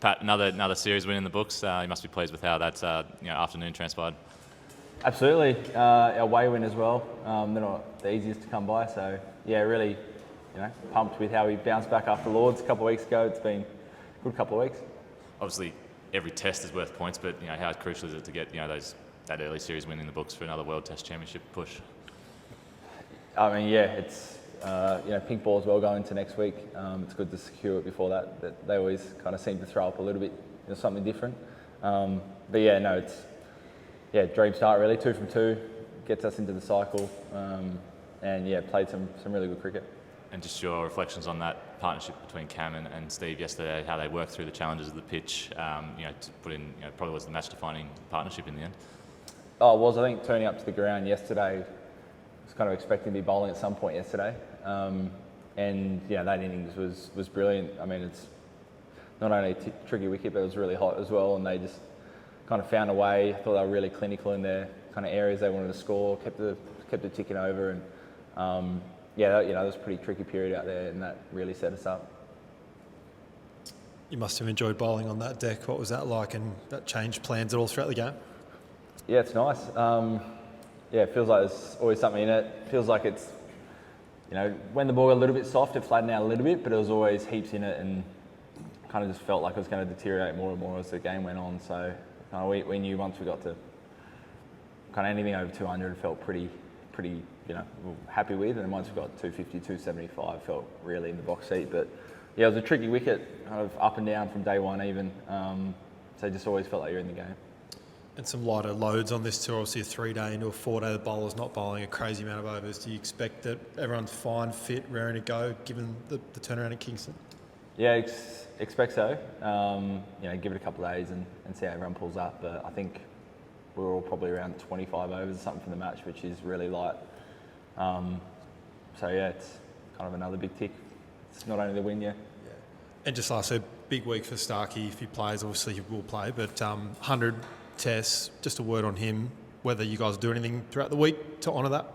Pat, another series win in the books. You must be pleased with how that afternoon transpired. Absolutely, our away win as well. They're not the easiest to come by, so yeah, really, pumped with how we bounced back after Lords a couple of weeks ago. It's been a good couple of weeks. Obviously, every test is worth points, but how crucial is it to get that early series win in the books for another World Test Championship push? I mean, yeah, it's pink ball as well going into next week. It's good to secure it before that. They always kind of seem to throw up a little bit, something different. But yeah, no, it's dream start really. 2 from 2 gets us into the cycle, and yeah, played some really good cricket. And just your reflections on that partnership between Cam and Steve yesterday, how they worked through the challenges of the pitch, to put in, probably was the match-defining partnership in the end. Oh, it was. I think turning up to the ground yesterday, I was kind of expecting to be bowling at some point yesterday, and that innings was brilliant. I mean, it's not only a tricky wicket, but it was really hot as well, and they just kind of found a way. I thought they were really clinical in their kind of areas they wanted to score, kept it ticking over, and that was a pretty tricky period out there, and that really set us up. You must have enjoyed bowling on that deck. What was that like, and that changed plans at all throughout the game? Yeah, it's nice. It feels like there's always something in it. It feels like it's, when the ball got a little bit soft, it flattened out a little bit, but there was always heaps in it, and kind of just felt like it was going to deteriorate more and more as the game went on. So we knew once we got to kind of anything over 200, felt pretty, happy with, and then once we got 250, 275, felt really in the box seat. But yeah, it was a tricky wicket, kind of up and down from day one even. So it just always felt like you're in the game. And some lighter loads on this tour, obviously a 3-day into a 4-day, the bowler's not bowling a crazy amount of overs. Do you expect that everyone's fine, fit, raring to go, given the turnaround at Kingston? Yeah, expect so. Give it a couple of days and see how everyone pulls up. But I think we're all probably around 25 overs or something for the match, which is really light. It's kind of another big tick. It's not only the win, yeah. And just lastly, big week for Starkey. If he plays, obviously he will play, but 100 tests, just a word on him, whether you guys do anything throughout the week to honour that?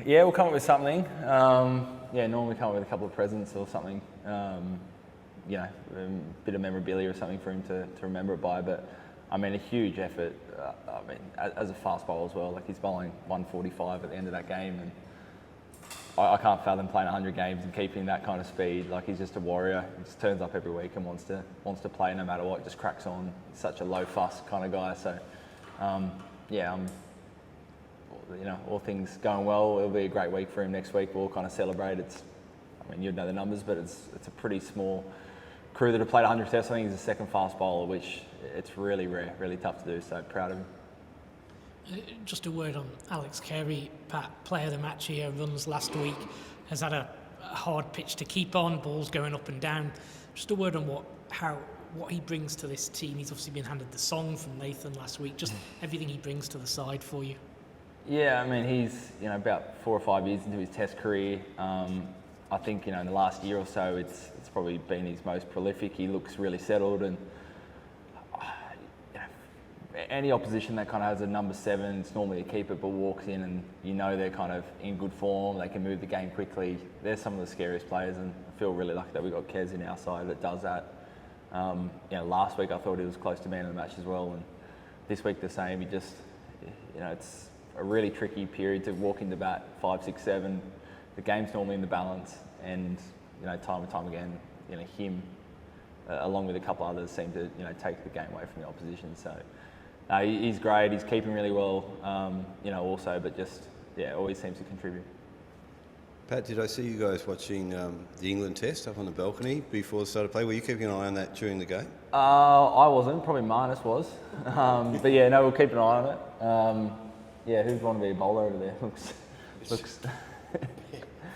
Yeah, we'll come up with something. Normally come up with a couple of presents or something. A bit of memorabilia or something for him to remember it by. But I mean, a huge effort. As a fast bowler as well, like he's bowling 145 at the end of that game, and I can't fathom playing 100 games and keeping that kind of speed. Like, he's just a warrior. He just turns up every week and wants to play no matter what. Just cracks on. He's such a low fuss kind of guy. So, all things going well, it'll be a great week for him next week. We'll kind of celebrate. You'd know the numbers, but it's a pretty small crew that have played 100 tests. I think he's the second fast bowler, which it's really rare, really tough to do. So proud of him. Just a word on Alex Carey, Pat, player of the match here, runs last week, has had a hard pitch to keep on, balls going up and down. Just a word on what he brings to this team. He's obviously been handed the song from Nathan last week, just everything he brings to the side for you. Yeah, he's about 4 or 5 years into his test career. I think in the last year or so it's probably been his most prolific. He looks really settled, and any opposition that kind of has a number 7, it's normally a keeper, but walks in and they're kind of in good form, they can move the game quickly. They're some of the scariest players, and I feel really lucky that we've got Kez in our side that does that. Last week I thought he was close to man of the match as well, and this week the same. He just, it's a really tricky period to walk into bat 5, 6, 7. The game's normally in the balance, and time and time again, him along with a couple others seem to take the game away from the opposition. So. He's great. He's keeping really well, also, but just always seems to contribute. Pat, did I see you guys watching the England Test up on the balcony before the start of play? Were you keeping an eye on that during the game? I wasn't. Probably Marnus was, but we'll keep an eye on it. Who'd want to be a bowler over there? Looks.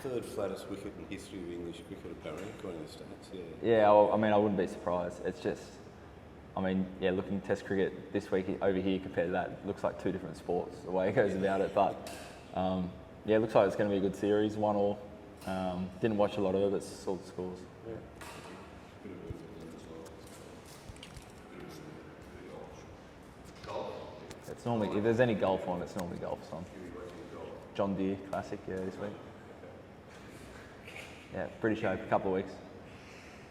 Third flattest wicket in history of English cricket, apparently, according to the stats. Yeah. I wouldn't be surprised. It's just. Looking at Test cricket this week over here compared to that, it looks like 2 different sports, the way it goes about it. But, it looks like it's going to be a good series, 1-1. Didn't watch a lot of it, but saw the scores. Yeah. It's normally, if there's any golf on, it's normally golf on. John Deere Classic, this week. Yeah, British Open, a couple of weeks.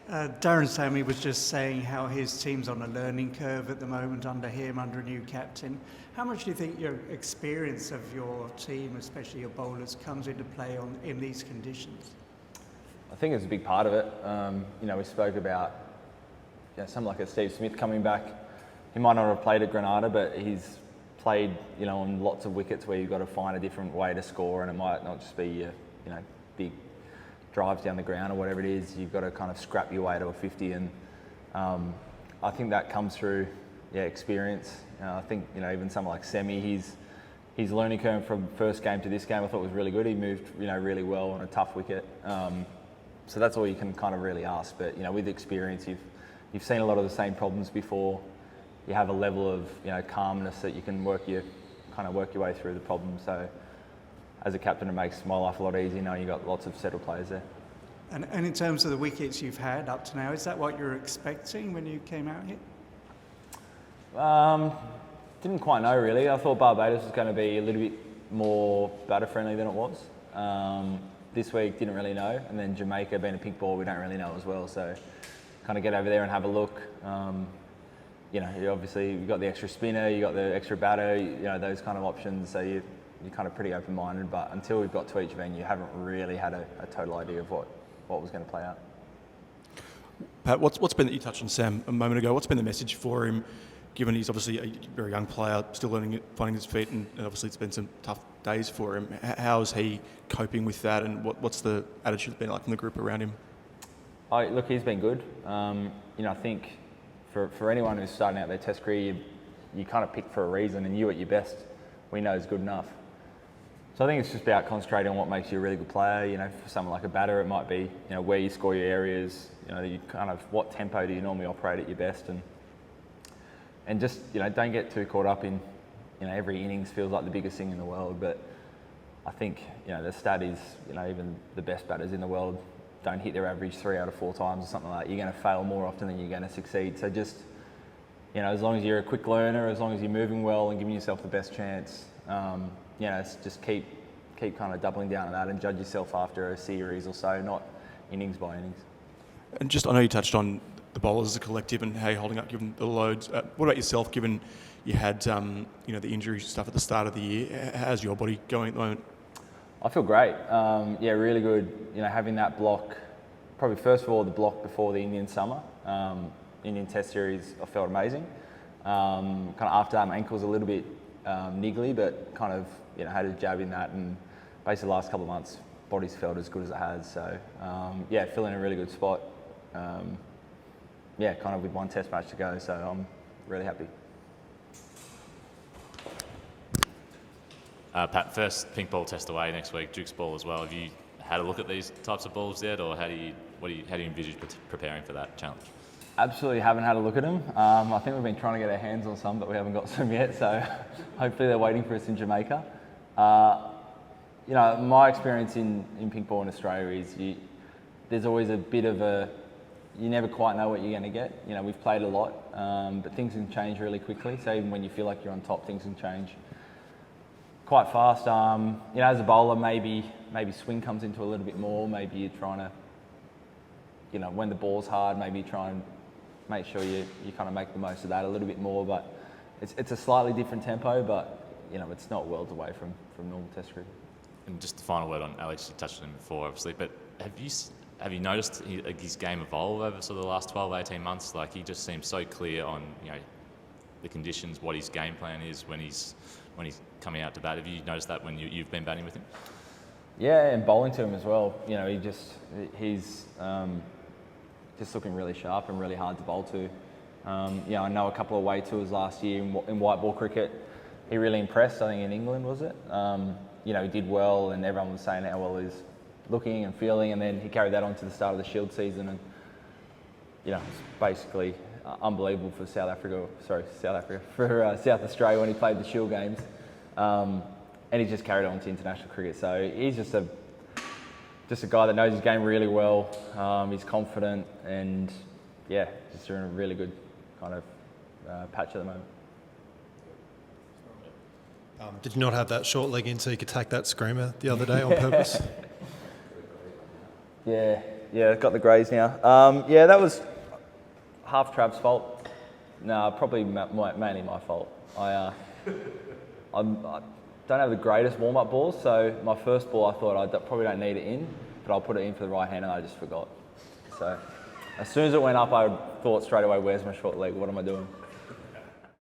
Darren Sammy was just saying how his team's on a learning curve at the moment under him, under a new captain. How much do you think your experience of your team, especially your bowlers, comes into play in these conditions? I think it's a big part of it. We spoke about someone like a Steve Smith coming back. He might not have played at Grenada, but he's played, on lots of wickets where you've got to find a different way to score, and it might not just be big drives down the ground or whatever it is. You've got to kind of scrap your way to a 50, and I think that comes through experience. I think even someone like Semi, his learning curve from first game to this game I thought was really good. He moved really well on a tough wicket. So that's all you can kind of really ask. But with experience, you've seen a lot of the same problems before. You have a level of calmness that you can work your way through the problem. So as a captain, it makes my life a lot easier knowing you've got lots of settled players there. And in terms of the wickets you've had up to now, is that what you're expecting when you came out here? Didn't quite know really. I thought Barbados was going to be a little bit more batter friendly than it was. This week didn't really know, and then Jamaica being a pink ball, we don't really know as well. So kind of get over there and have a look. Obviously you've got the extra spinner, you got the extra batter, those kind of options. So you're kind of pretty open-minded. But until we've got to each venue, you haven't really had a total idea of what was going to play out. Pat, what's been, you touched on Sam a moment ago, what's been the message for him, given he's obviously a very young player, still learning it, finding his feet, and obviously it's been some tough days for him. How is he coping with that, and what's the attitude been like from the group around him? Look, he's been good. I think for anyone who's starting out their test career, you kind of pick for a reason, and you at your best, we know is good enough. So I think it's just about concentrating on what makes you a really good player. For someone like a batter, it might be where you score your areas. You kind of what tempo do you normally operate at your best, and just don't get too caught up in every innings feels like the biggest thing in the world. But I think the stat is even the best batters in the world don't hit their average 3 out of 4 times or something like that. You're going to fail more often than you're going to succeed. So just as long as you're a quick learner, as long as you're moving well and giving yourself the best chance, just keep kind of doubling down on that and judge yourself after a series or so, not innings by innings. And just, I know you touched on the bowlers as a collective and how you're holding up given the loads. What about yourself, given you had the injury stuff at the start of the year? How's your body going at the moment? I feel great. Really good. Having that block, probably first of all the block before the Indian summer, Indian Test series, I felt amazing. Kind of after that, my ankle was a little bit niggly, but kind of had a jab in that, and basically the last couple of months, body's felt as good as it has. So feeling in a really good spot. Kind of with one Test match to go, so I'm really happy. Pat, first pink ball test away next week, Duke's ball as well. Have you had a look at these types of balls yet, or how do you envisage preparing for that challenge? Absolutely haven't had a look at them. I think we've been trying to get our hands on some, but we haven't got some yet. So hopefully they're waiting for us in Jamaica. My experience in pink ball in Australia is there's always a bit of you never quite know what you're going to get. We've played a lot, but things can change really quickly. So even when you feel like you're on top, things can change quite fast. As a bowler, maybe swing comes into a little bit more. Maybe you're trying to, when the ball's hard, maybe you try and make sure you kind of make the most of that a little bit more. But it's a slightly different tempo, but it's not worlds away from normal Test cricket. And just the final word on Alex, you touched on him before, obviously, but have you noticed his game evolve over sort of the last 12, 18 months? Like, he just seems so clear on the conditions, what his game plan is when he's coming out to bat. Have you noticed that when you've been batting with him? Yeah, and bowling to him as well. He's just looking really sharp and really hard to bowl to. I know a couple of away tours last year in white ball cricket. He really impressed. I think in England, was it? He did well, and everyone was saying how well he's looking and feeling. And then he carried that on to the start of the Shield season, and it's basically unbelievable for South Australia when he played the Shield games. And he's just carried on to international cricket. So he's just a guy that knows his game really well. He's confident, and just in a really good kind of patch at the moment. Did you not have that short leg in so you could take that screamer the other day on purpose? Yeah, Yeah, got the greys now. Yeah, that was half Trav's fault. No, probably mainly my fault. I don't have the greatest warm-up balls, so my first ball I thought I probably don't need it in, but I'll put it in for the right hand and I just forgot. So as soon as it went up, I thought straight away, where's my short leg? What am I doing?